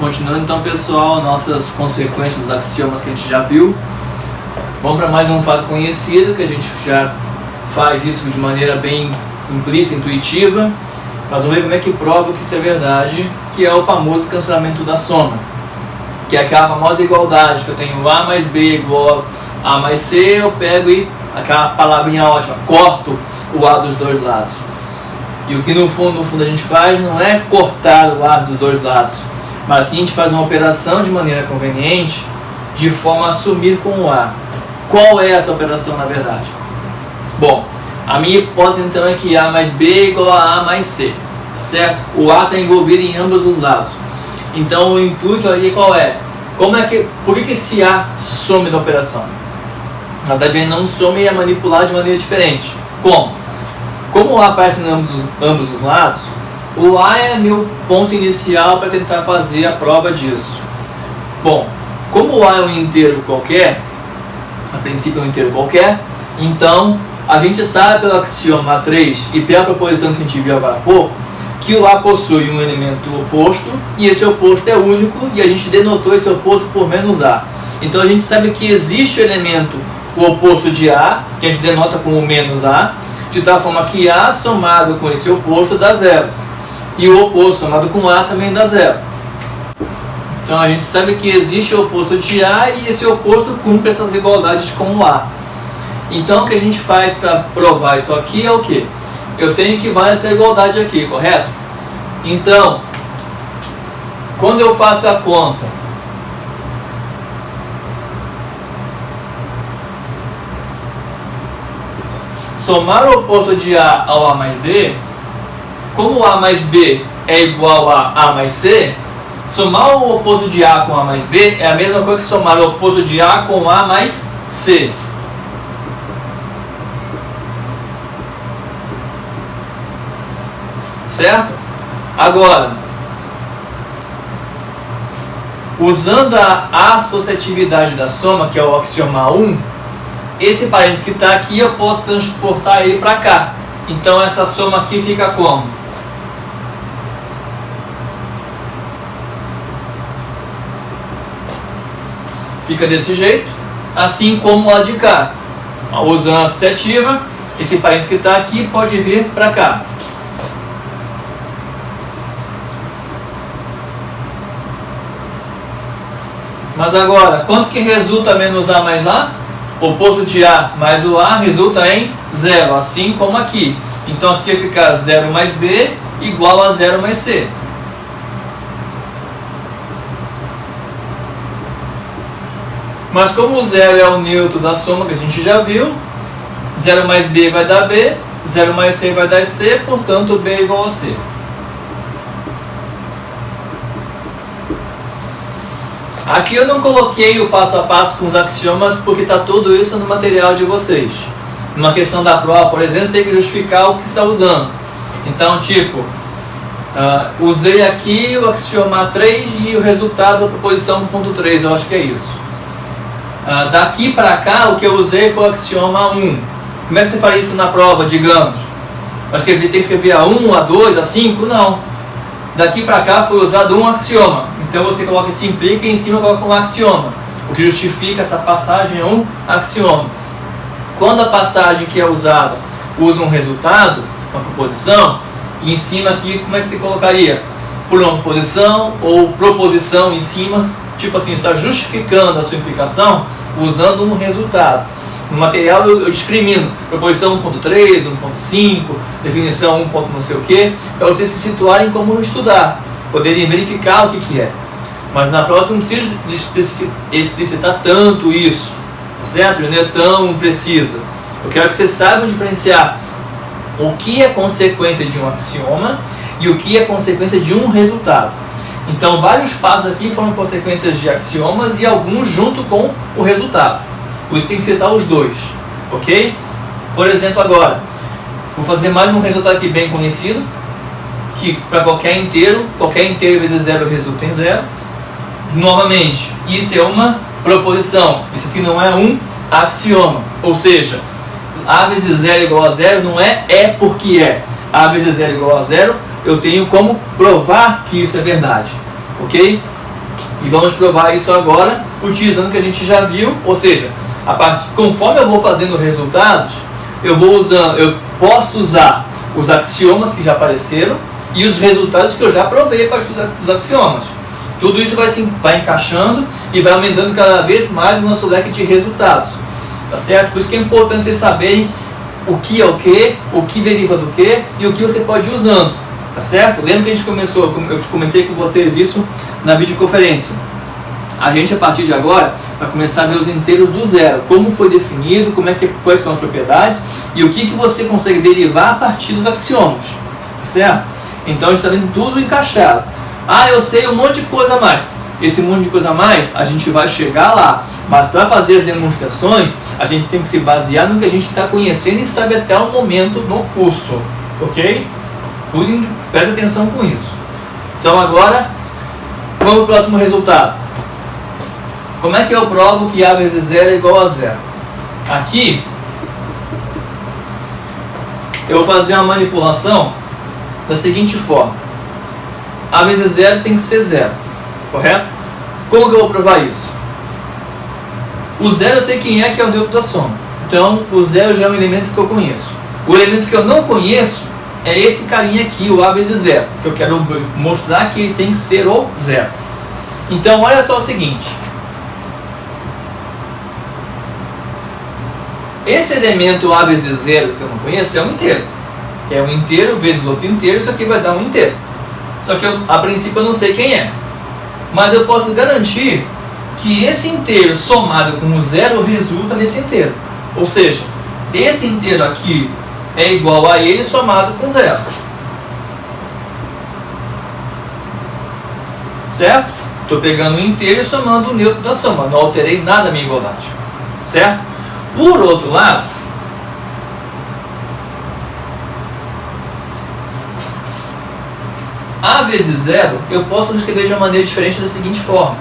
Continuando então, pessoal, nossas consequências dos axiomas que a gente já viu. Vamos para mais um fato conhecido, que a gente já faz isso de maneira bem implícita, intuitiva. Mas vamos ver como é que prova que isso é verdade, que é o famoso cancelamento da soma, que é aquela famosa igualdade, que eu tenho A mais B igual a mais C, eu pego e, aquela palavrinha ótima, corto o A dos dois lados. E o que no fundo a gente faz não é cortar o A dos dois lados, mas sim a gente faz uma operação de maneira conveniente, de forma a sumir com o A. Qual é essa operação na verdade? Bom, a minha hipótese então é que A mais B é igual a A mais C, tá certo? O A está envolvido em ambos os lados. Então o intuito ali qual é? Por que esse A some da operação? Na verdade ele não some e é manipulado de maneira diferente. Como o A aparece em ambos os lados, o A é meu ponto inicial para tentar fazer a prova disso. Bom, como o A é um inteiro qualquer, a princípio é um inteiro qualquer, então a gente sabe pelo axioma 3 e pela proposição que a gente viu agora há pouco, que o A possui um elemento oposto e esse oposto é único e a gente denotou esse oposto por menos A. Então a gente sabe que existe o elemento, o oposto de A, que a gente denota como menos A, de tal forma que A somado com esse oposto dá zero. E o oposto somado com A também dá zero. Então a gente sabe que existe o oposto de A e esse oposto cumpre essas igualdades com o A. Então o que a gente faz para provar isso aqui é o que? Eu tenho que vai essa igualdade aqui, correto? Então, quando eu faço a conta, somar o oposto de A ao A mais B, como A mais B é igual a A mais C, somar o oposto de A com A mais B é a mesma coisa que somar o oposto de A com A mais C. Certo? Agora, usando a associatividade da soma, que é o axioma 1, esse parênteses que está aqui eu posso transportar ele para cá. Então essa soma aqui fica como? Fica desse jeito, assim como a de cá. Usando a associativa, esse parênteses que está aqui pode vir para cá. Mas agora, quanto que resulta menos A mais A? O oposto de A mais o A resulta em zero, assim como aqui. Então aqui vai ficar 0 mais B igual a 0 mais C. Mas como o zero é o neutro da soma que a gente já viu, 0 mais B vai dar B, 0 mais C vai dar C, portanto B é igual a C. Aqui eu não coloquei o passo a passo com os axiomas porque está tudo isso no material de vocês. Numa questão da prova, por exemplo, você tem que justificar o que está usando. Então, tipo, usei aqui o axioma 3 e o resultado da proposição 1.3, eu acho que é isso. Daqui para cá, o que eu usei foi o axioma 1. Como é que você faria isso na prova, digamos? Tem que escrever a 1, a 2, a 5? Não. Daqui para cá foi usado um axioma. Então você coloca esse implica e em cima coloca um axioma. O que justifica essa passagem é um axioma. Quando a passagem que é usada usa um resultado, uma proposição, e em cima aqui como é que você colocaria? Por uma proposição ou proposição em cima, tipo assim, está justificando a sua implicação usando um resultado. No material eu discrimino proposição 1.3, 1.5, definição 1. Não sei o que, para vocês se situarem como estudar, poderem verificar o que é. Mas na prova você não precisa explicitar tanto isso, tá certo? Não é tão precisa. Eu quero que vocês saibam diferenciar o que é consequência de um axioma e o que é consequência de um resultado. Então vários passos aqui foram consequências de axiomas e alguns junto com o resultado. Por isso tem que citar os dois, ok? Por exemplo, agora, vou fazer mais um resultado aqui bem conhecido, que para qualquer inteiro vezes zero resulta em zero. Novamente, isso é uma proposição, isso aqui não é um axioma, ou seja, A vezes zero igual a zero não é porque é. A vezes zero igual a zero, eu tenho como provar que isso é verdade, ok? E vamos provar isso agora, utilizando o que a gente já viu, ou seja, conforme eu vou fazendo resultados, eu posso usar os axiomas que já apareceram e os resultados que eu já provei a partir dos axiomas. Tudo isso vai encaixando e vai aumentando cada vez mais o nosso leque de resultados. Tá certo? Por isso que é importante vocês saberem o que é o que deriva do que e o que você pode ir usando. Tá certo? Lembra que a gente começou, eu comentei com vocês isso na videoconferência. A gente, a partir de agora, vai começar a ver os inteiros do zero. Como foi definido, quais são as propriedades e o que você consegue derivar a partir dos axiomas. Tá certo? Então a gente está vendo tudo encaixado. Eu sei um monte de coisa a mais. Esse monte de coisa a mais, a gente vai chegar lá. Mas para fazer as demonstrações, a gente tem que se basear no que a gente está conhecendo e sabe até o momento no curso. Ok? Preste atenção com isso. Então agora, vamos para o próximo resultado. Como é que eu provo que A vezes 0 é igual a 0? Aqui, eu vou fazer uma manipulação da seguinte forma. A vezes 0 tem que ser 0, correto? Como que eu vou provar isso? O 0 eu sei quem é, que é o neutro da soma. Então, o 0 já é um elemento que eu conheço. O elemento que eu não conheço é esse carinha aqui, o A vezes 0, que eu quero mostrar que ele tem que ser o 0. Então, olha só o seguinte. Esse elemento A vezes 0 que eu não conheço é um inteiro. É um inteiro vezes outro inteiro, isso aqui vai dar um inteiro. Só que a princípio eu não sei quem é. Mas eu posso garantir que esse inteiro somado com o 0 resulta nesse inteiro. Ou seja, esse inteiro aqui é igual a ele somado com 0. Certo? Estou pegando o inteiro e somando o neutro da soma. Não alterei nada a minha igualdade. Certo? Por outro lado, A vezes 0 eu posso escrever de uma maneira diferente da seguinte forma.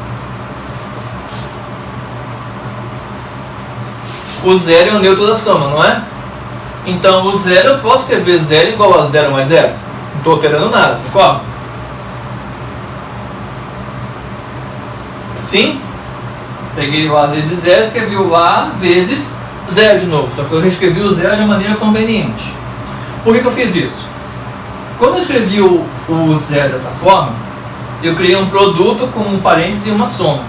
O 0 é o neutro da soma, não é? Então o 0 eu posso escrever 0 igual a 0 mais 0. Não estou alterando nada, concorda? Sim? Peguei o A vezes 0, escrevi o A vezes 0 de novo. Só que eu reescrevi o 0 de maneira conveniente. Por que eu fiz isso? Quando eu escrevi o 0 dessa forma, eu criei um produto com um parênteses e uma soma.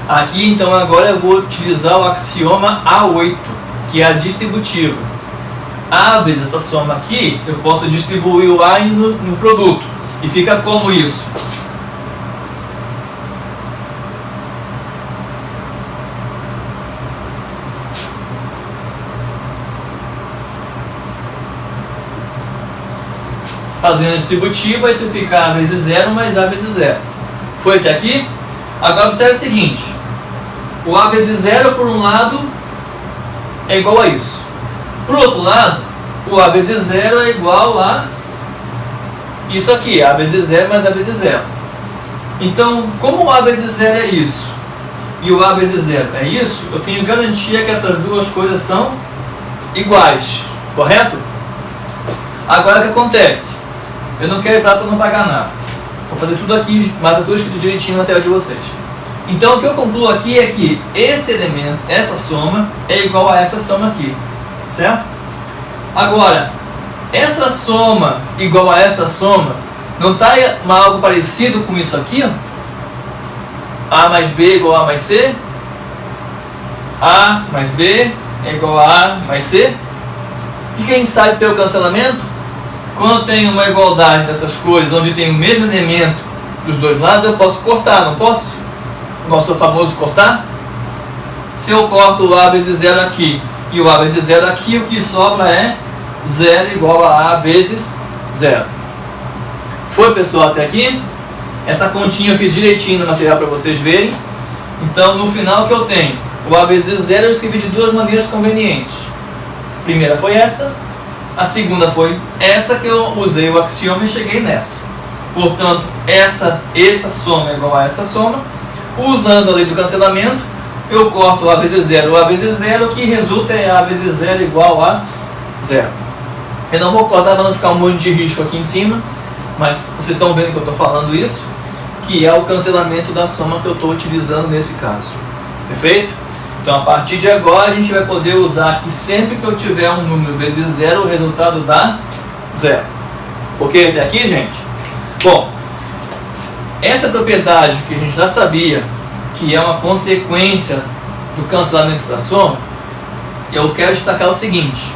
Aqui, então, agora eu vou utilizar o axioma A8, que é a distributiva. A vezes essa soma aqui, eu posso distribuir o A no produto. E fica como isso? Fazendo a distributiva, isso fica A vezes 0 mais A vezes 0. Foi até aqui? Agora observe o seguinte. O A vezes 0 por um lado é igual a isso. Por outro lado, o A vezes 0 é igual a isso aqui, A vezes 0 mais A vezes 0. Então, como o A vezes 0 é isso e o A vezes 0 é isso, eu tenho garantia que essas duas coisas são iguais, correto? Agora o que acontece? Eu não quero ir para não pagar nada. Vou fazer tudo aqui, mas tudo escrito direitinho na tela de vocês. Então o que eu concluo aqui é que esse elemento, essa soma, é igual a essa soma aqui. Certo? Agora, essa soma igual a essa soma, não está algo parecido com isso aqui? Ó? A mais B igual a A mais C? A mais B é igual a A mais C? O que a gente sabe pelo cancelamento? Quando eu tenho uma igualdade dessas coisas, onde tem o mesmo elemento dos dois lados, eu posso cortar, não posso? O nosso famoso cortar. Se eu corto o A vezes 0 aqui e o A vezes 0 aqui, o que sobra é 0 igual a A vezes 0. Foi, pessoal, até aqui? Essa continha eu fiz direitinho no material para vocês verem. Então, no final, o que eu tenho? O A vezes 0 eu escrevi de duas maneiras convenientes. A primeira foi essa. A segunda foi essa, que eu usei o axioma e cheguei nessa. Portanto, essa soma é igual a essa soma. Usando a lei do cancelamento, eu corto o A vezes 0. O A vezes 0, o que resulta é A vezes 0 igual a 0. Eu não vou cortar para não ficar um monte de risco aqui em cima, mas vocês estão vendo que eu estou falando isso. que é o cancelamento da soma que eu estou utilizando nesse caso. Perfeito? Então, a partir de agora, a gente vai poder usar aqui sempre que eu tiver um número vezes zero, o resultado dá zero. Ok até aqui, gente? Bom, essa propriedade que a gente já sabia, que é uma consequência do cancelamento da soma, eu quero destacar o seguinte.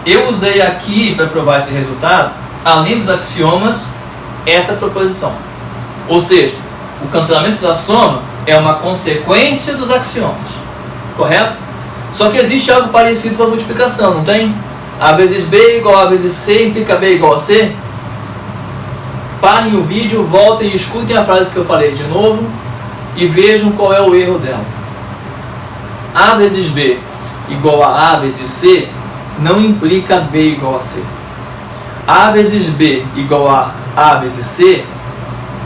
Eu usei aqui, para provar esse resultado, além dos axiomas, essa proposição. Ou seja, o cancelamento da soma é uma consequência dos axiomas. Correto? Só que existe algo parecido com a multiplicação, não tem? A vezes B igual a vezes C implica B igual a C? Parem o vídeo, voltem e escutem a frase que eu falei de novo e vejam qual é o erro dela. A vezes B igual a vezes C não implica B igual a C. A vezes B igual a vezes C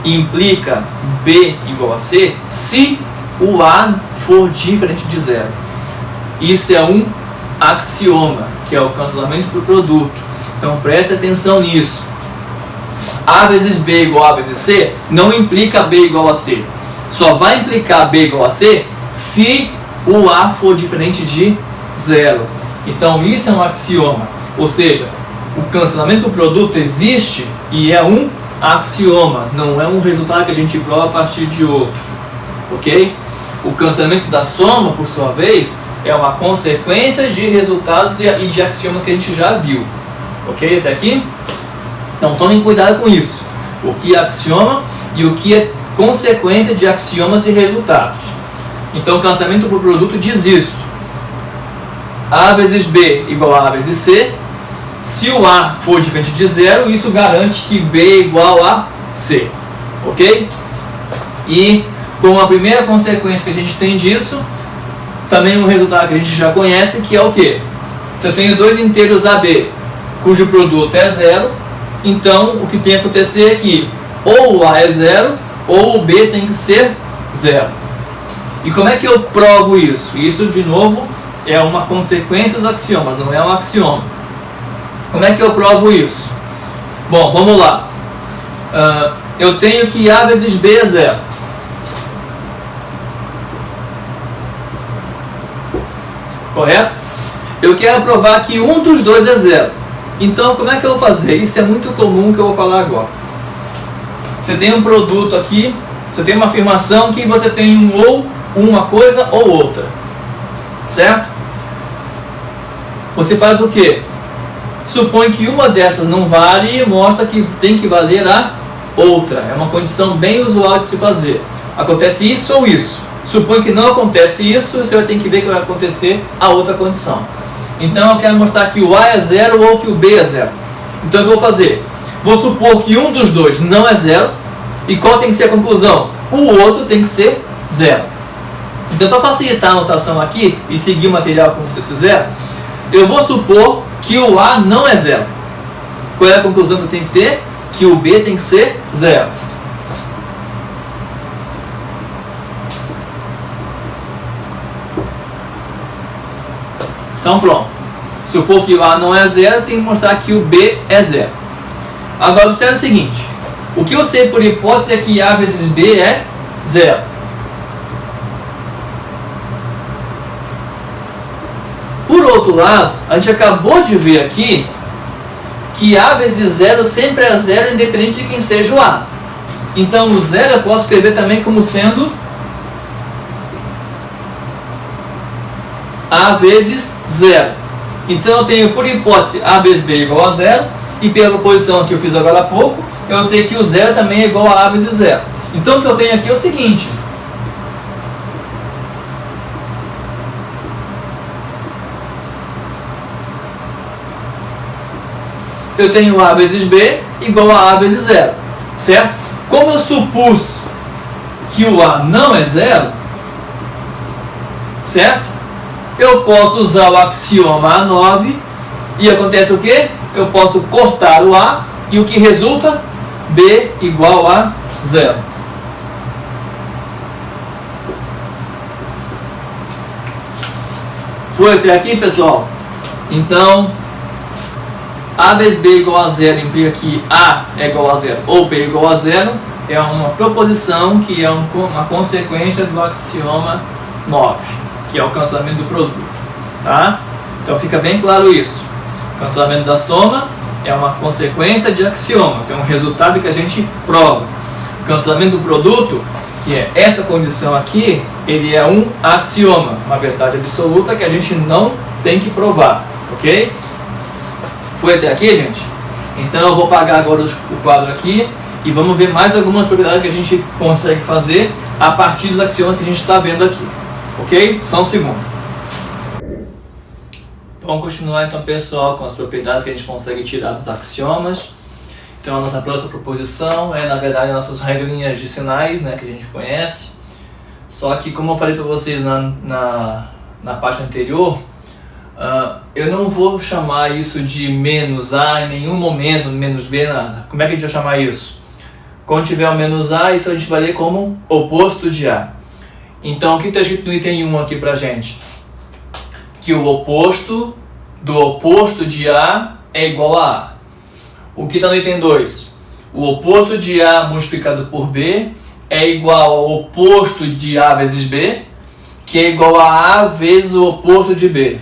implica B igual a C se o A for diferente de zero. Isso é um axioma, que é o cancelamento por produto. Então preste atenção nisso. A vezes B igual a A vezes C não implica B igual a C. Só vai implicar B igual a C se o A for diferente de zero. Então isso é um axioma. Ou seja, o cancelamento por produto existe e é um axioma. Não é um resultado que a gente prova a partir de outro. Ok? O cancelamento da soma, por sua vez, é uma consequência de resultados e de axiomas que a gente já viu. Ok? Até aqui? Então tomem cuidado com isso. O que é axioma e o que é consequência de axiomas e resultados. Então o cancelamento por produto diz isso. A vezes B igual a A vezes C. Se o A for diferente de zero, isso garante que B é igual a C. Ok? E com a primeira consequência que a gente tem disso, também um resultado que a gente já conhece, que é o quê? Se eu tenho dois inteiros AB, cujo produto é zero, então o que tem que acontecer é que ou o A é zero, ou o B tem que ser zero. E como é que eu provo isso? Isso, de novo, é uma consequência dos axiomas, não é um axioma. Como é que eu provo isso? Bom, vamos lá. Eu tenho que A vezes B é zero. Correto? Eu quero provar que um dos dois é zero. Então, como é que eu vou fazer? Isso é muito comum que eu vou falar agora. Você tem um produto aqui, você tem uma afirmação que você tem um ou, uma coisa ou outra. Certo? Você faz o quê? Supõe que uma dessas não vale e mostra que tem que valer a outra. É uma condição bem usual de se fazer. Acontece isso ou isso. Supõe que não acontece isso, você vai ter que ver que vai acontecer a outra condição. Então eu quero mostrar que o A é zero ou que o B é zero. Então eu vou fazer. Vou supor que um dos dois não é zero. E qual tem que ser a conclusão? O outro tem que ser zero. Então, para facilitar a anotação aqui e seguir o material como vocês fizeram, eu vou supor que o A não é zero. Qual é a conclusão que eu tenho que ter? Que o B tem que ser zero. Então pronto. Supor que o A não é zero, eu tenho que mostrar que o B é zero. Agora observe o seguinte. O que eu sei por hipótese é que A vezes B é zero. Por outro lado, a gente acabou de ver aqui que A vezes zero sempre é zero, independente de quem seja o A. Então o zero eu posso escrever também como sendo A vezes zero. Então eu tenho por hipótese A vezes B igual a zero. E pela proposição que eu fiz agora há pouco, eu sei que o zero também é igual a vezes zero. Então o que eu tenho aqui é o seguinte. Eu tenho A vezes B igual a vezes zero. Certo? Como eu supus que o A não é zero, certo? Eu posso usar o axioma A9 e acontece o quê? Eu posso cortar o A e o que resulta? B igual a zero. Foi até aqui, pessoal? Então, A vezes B igual a zero implica que A é igual a zero ou B igual a zero. é uma proposição que é uma consequência do axioma 9, que é o cancelamento do produto, tá? Então fica bem claro isso. O cancelamento da soma é uma consequência de axiomas, é um resultado que a gente prova. O cancelamento do produto, que é essa condição aqui, ele é um axioma, uma verdade absoluta que a gente não tem que provar, ok? Foi até aqui, gente? Então eu vou apagar agora o quadro aqui e vamos ver mais algumas propriedades que a gente consegue fazer a partir dos axiomas que a gente está vendo aqui, ok? Só um segundo. Vamos continuar então, pessoal, com as propriedades que a gente consegue tirar dos axiomas. Então a nossa próxima proposição é, na verdade, nossas regrinhas de sinais, né, que a gente conhece. Só que, como eu falei para vocês na parte anterior, eu não vou chamar isso de menos A em nenhum momento, menos B, nada. Como é que a gente vai chamar isso? Quando tiver o menos A, isso a gente vai ler como oposto de A. Então, o que está escrito no item 1 aqui para a gente? Que o oposto do oposto de A é igual a A. O que está no item 2? O oposto de A multiplicado por B é igual ao oposto de A vezes B, que é igual a A vezes o oposto de B.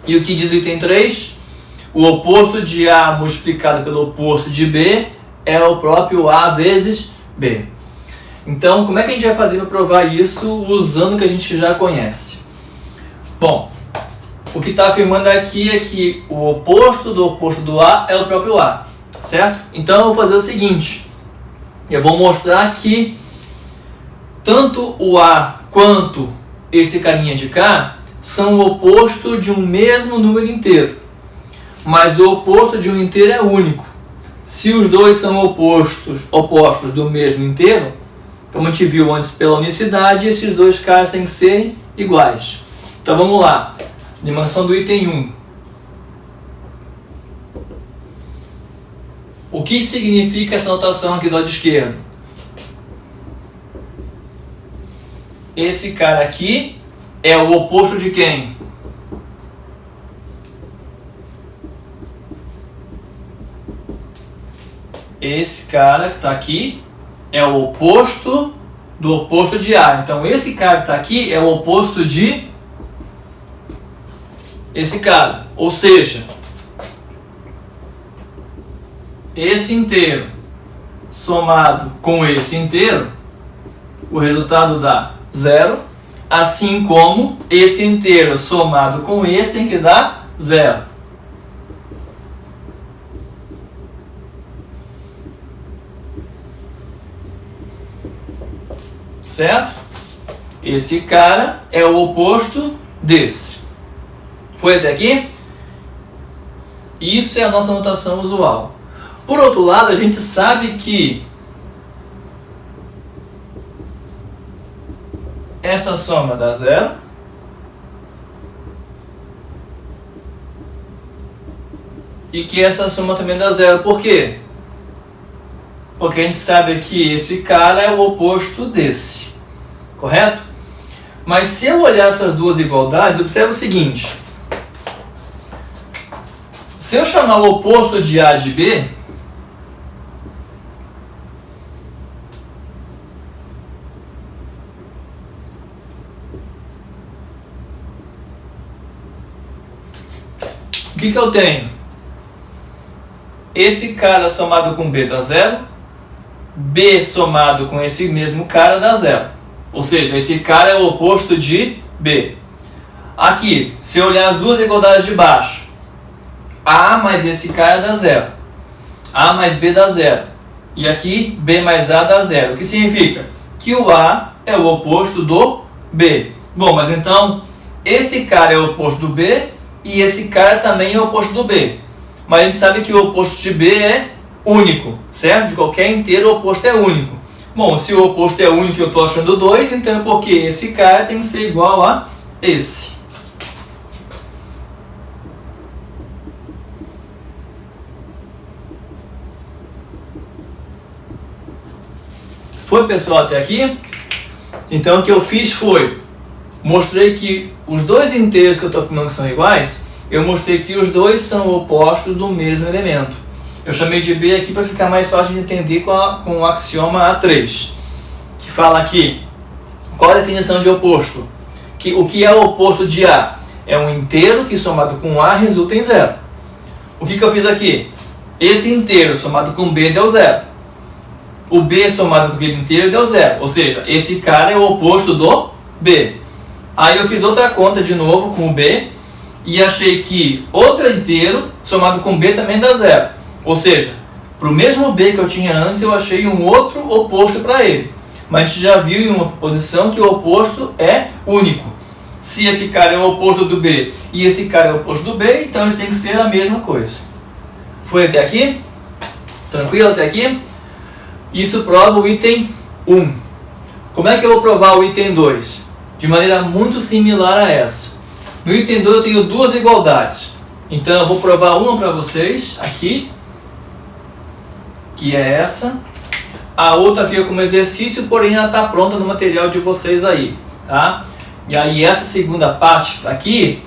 E o que diz o item 3? O oposto de A multiplicado pelo oposto de B é o próprio A vezes B. Então, como é que a gente vai fazer para provar isso usando o que a gente já conhece? Bom, o que está afirmando aqui é que o oposto do A é o próprio A, certo? Então eu vou fazer o seguinte, eu vou mostrar que tanto o A quanto esse carinha de cá são o oposto de um mesmo número inteiro, mas o oposto de um inteiro é único. Se os dois são opostos do mesmo inteiro, como a gente viu antes pela unicidade, esses dois caras têm que ser iguais. Então vamos lá. Demonstração do item 1. O que significa essa notação aqui do lado esquerdo? Esse cara aqui é o oposto de quem? Esse cara que está aqui é o oposto do oposto de A. Então esse cara que está aqui é o oposto de esse cara, ou seja, esse inteiro somado com esse inteiro, o resultado dá 0, assim como esse inteiro somado com esse tem que dar 0. Certo? Esse cara é o oposto desse. Foi até aqui? Isso é a nossa notação usual. Por outro lado, a gente sabe que essa soma dá 0. E que essa soma também dá 0. Por quê? Porque a gente sabe que esse cara é o oposto desse. Correto? Mas se eu olhar essas duas igualdades, observe o seguinte. Se eu chamar o oposto de A de B, o que eu tenho? Esse cara somado com B dá 0, B somado com esse mesmo cara dá 0. Ou seja, esse cara é o oposto de B. Aqui, se eu olhar as duas igualdades de baixo, A mais esse cara dá 0. A mais B dá 0. E aqui, B mais A dá 0. O que significa? Que o A é o oposto do B. Bom, mas então, esse cara é o oposto do B e esse cara também é o oposto do B. Mas a gente sabe que o oposto de B é único, certo? De qualquer inteiro, o oposto é único. Bom, se o oposto é único e eu estou achando 2, então é porque esse cara tem que ser igual a esse. Foi, pessoal, até aqui? Então o que eu fiz foi, mostrei que os dois inteiros que eu estou afirmando que são iguais, eu mostrei que os dois são opostos do mesmo elemento. Eu chamei de B aqui para ficar mais fácil de entender com o axioma A3, que fala aqui, qual a definição de oposto? O que é o oposto de A? É um inteiro que somado com A resulta em zero. O que eu fiz aqui? Esse inteiro somado com B deu zero. O B somado com aquele inteiro deu zero. Ou seja, esse cara é o oposto do B. Aí eu fiz outra conta de novo com o B e achei que outro inteiro somado com B também dá zero. Ou seja, para o mesmo B que eu tinha antes, eu achei um outro oposto para ele. Mas a gente já viu em uma proposição que o oposto é único. Se esse cara é o oposto do B e esse cara é o oposto do B, então eles têm que ser a mesma coisa. Foi até aqui? Tranquilo até aqui? Isso prova o item 1. Como é que eu vou provar o item 2? De maneira muito similar a essa. No item 2 eu tenho duas igualdades. Então eu vou provar uma para vocês aqui, que é essa. A outra fica como exercício, porém ela está pronta no material de vocês aí, tá? E aí essa segunda parte aqui,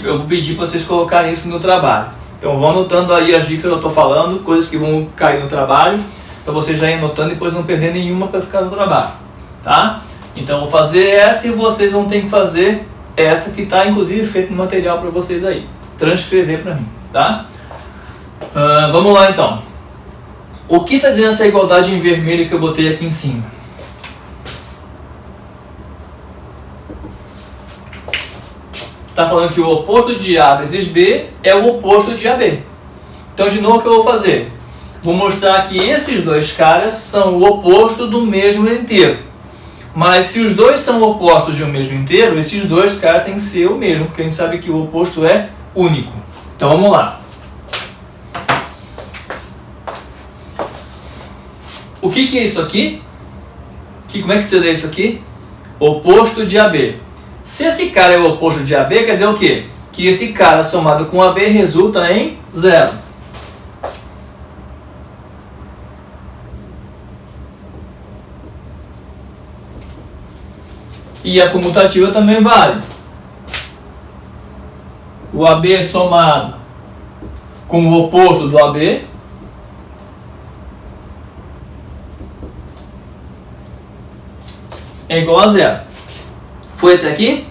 eu vou pedir para vocês colocarem isso no trabalho. Então vão anotando aí as dicas que eu estou falando, coisas que vão cair no trabalho, para vocês já ir anotando e depois não perder nenhuma para ficar no trabalho, tá? Então eu vou fazer essa e vocês vão ter que fazer essa que está inclusive feita no material para vocês aí. Transcrever para mim, tá? Vamos lá então. O que está dizendo essa igualdade em vermelho que eu botei aqui em cima? Está falando que o oposto de A vezes B é o oposto de AB. Então, de novo, o que eu vou fazer? Vou mostrar que esses dois caras são o oposto do mesmo inteiro. Mas se os dois são opostos de um mesmo inteiro, esses dois caras têm que ser o mesmo, porque a gente sabe que o oposto é único. Então, vamos lá. O que é isso aqui? Como é que se lê isso aqui? Oposto de AB. Se esse cara é o oposto de AB, quer dizer o quê? Que esse cara somado com AB resulta em zero. E a comutativa também vale. O AB somado com o oposto do AB é igual a zero. Foi até aqui?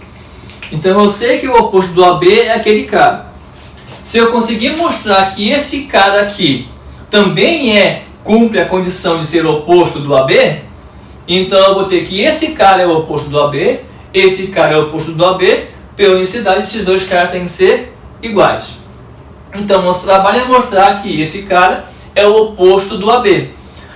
Então eu sei que o oposto do AB é aquele cara. Se eu conseguir mostrar que esse cara aqui também cumpre a condição de ser oposto do AB, então eu vou ter que esse cara é o oposto do AB, esse cara é o oposto do AB, pela unicidade esses dois caras têm que ser iguais. Então nosso trabalho é mostrar que esse cara é o oposto do AB.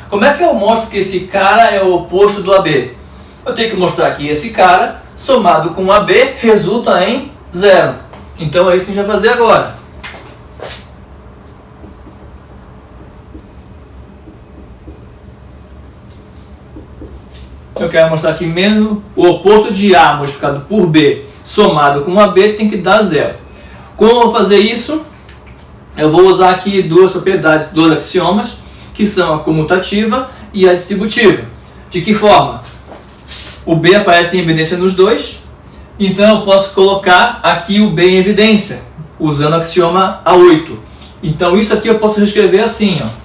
Como é que eu mostro que esse cara é o oposto do AB? Eu tenho que mostrar que esse cara somado com AB resulta em zero. Então é isso que a gente vai fazer agora. Eu quero mostrar que menos o oposto de A multiplicado por B somado com AB tem que dar zero. Como eu vou fazer isso? Eu vou usar aqui duas propriedades, dois axiomas, que são a comutativa e a distributiva. De que forma? O B aparece em evidência nos dois, então eu posso colocar aqui o B em evidência, usando o axioma A8. Então isso aqui eu posso reescrever assim, ó.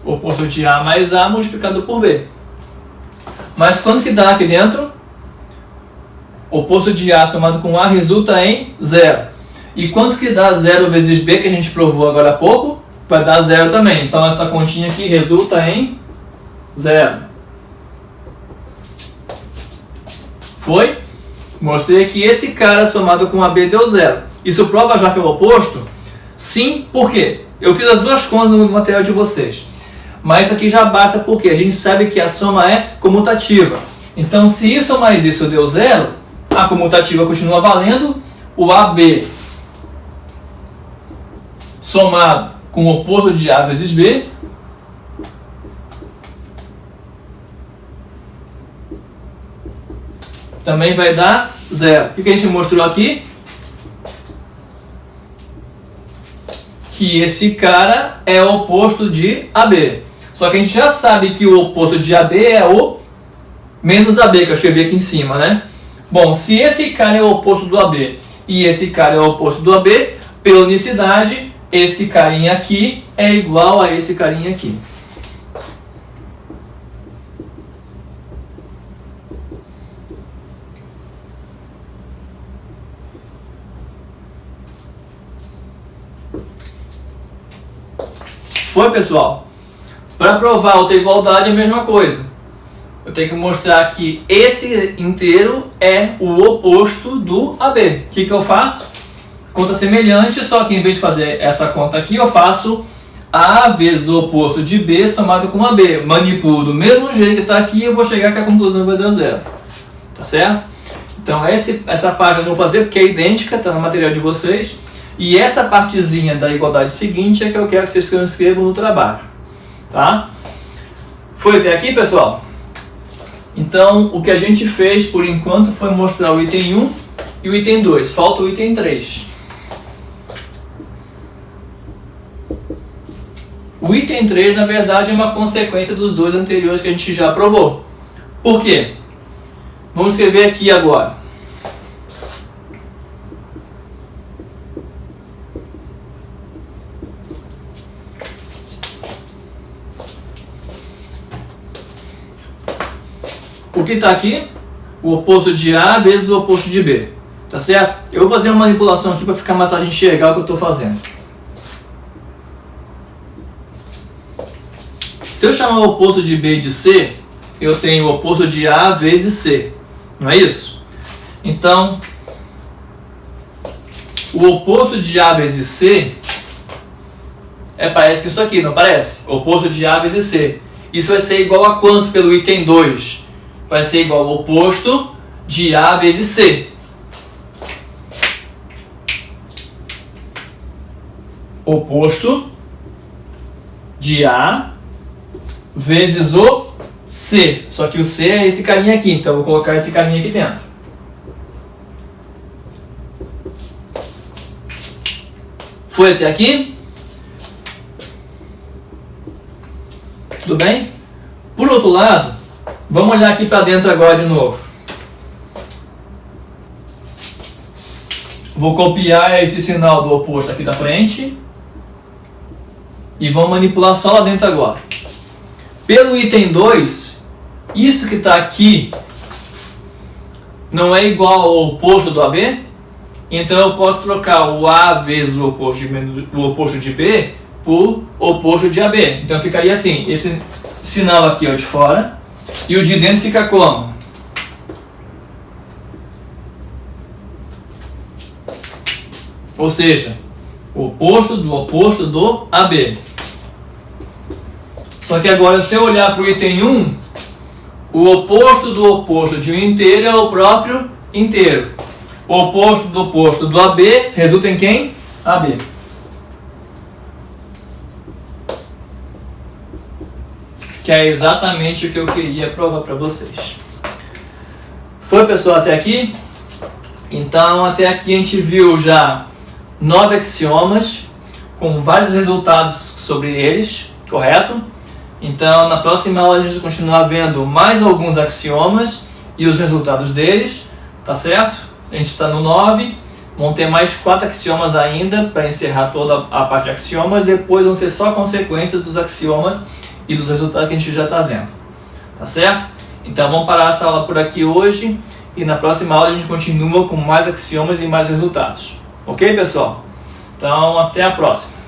O oposto de A mais A multiplicado por B. Mas quanto que dá aqui dentro? O oposto de A somado com A resulta em zero. E quanto que dá zero vezes B, que a gente provou agora há pouco? Vai dar zero também. Então essa continha aqui resulta em zero. Foi? Mostrei que esse cara somado com AB deu zero. Isso prova já que é o oposto? Sim, por quê? Eu fiz as duas contas no material de vocês. Mas isso aqui já basta porque a gente sabe que a soma é comutativa. Então, se isso mais isso deu zero, a comutativa continua valendo. O AB somado com o oposto de A vezes B também vai dar zero. O que a gente mostrou aqui? Que que esse cara é o oposto de AB. Só que a gente já sabe que o oposto de AB é o menos AB, que eu escrevi aqui em cima, né? Bom, se esse cara é o oposto do AB e esse cara é o oposto do AB, pela unicidade, esse carinha aqui é igual a esse carinha aqui. Foi, pessoal? Para provar outra igualdade é a mesma coisa. Eu tenho que mostrar que esse inteiro é o oposto do AB. O que eu faço? Conta semelhante, só que em vez de fazer essa conta aqui, eu faço A vezes o oposto de B somado com AB. Manipulo do mesmo jeito que está aqui e eu vou chegar que a conclusão vai dar zero. Tá certo? Então essa página eu não vou fazer porque é idêntica, está no material de vocês. E essa partezinha da igualdade seguinte é que eu quero que vocês transcrevam no trabalho. Tá? Foi até aqui, pessoal? Então, o que a gente fez por enquanto foi mostrar o item 1 e o item 2. Falta o item 3. O item 3, na verdade, é uma consequência dos dois anteriores que a gente já provou. Por quê? Vamos escrever aqui agora. O que está aqui? O oposto de A vezes o oposto de B. Tá certo? Eu vou fazer uma manipulação aqui para ficar mais fácil de enxergar o que eu estou fazendo. Se eu chamar o oposto de B de C, eu tenho o oposto de A vezes C. Não é isso? Então, o oposto de A vezes C parece que isso aqui, não parece? Oposto de A vezes C. Isso vai ser igual a quanto pelo item 2? Vai ser igual ao oposto de A vezes C. Oposto de A vezes o C. Só que o C é esse carinha aqui, então eu vou colocar esse carinha aqui dentro. Foi até aqui? Tudo bem? Por outro lado, vamos olhar aqui para dentro agora de novo. Vou copiar esse sinal do oposto aqui da frente. E vamos manipular só lá dentro agora. Pelo item 2, isso que está aqui não é igual ao oposto do AB? Então eu posso trocar o A vezes o oposto de B por oposto de AB. Então ficaria assim, esse sinal aqui ó, de fora. E o de dentro fica como? Ou seja, o oposto do AB. Só que agora, se eu olhar para o item 1, o oposto do oposto de um inteiro é o próprio inteiro. O oposto do AB resulta em quem? AB. Que é exatamente o que eu queria provar para vocês. Foi, pessoal, até aqui? Então, até aqui a gente viu já 9 axiomas, com vários resultados sobre eles, correto? Então, na próxima aula a gente vai continuar vendo mais alguns axiomas e os resultados deles, tá certo? A gente está no 9, vão ter mais 4 axiomas ainda para encerrar toda a parte de axiomas, depois vão ser só consequências dos axiomas e dos resultados que a gente já está vendo, tá certo? Então vamos parar essa aula por aqui hoje e na próxima aula a gente continua com mais axiomas e mais resultados. Ok, pessoal? Então até a próxima!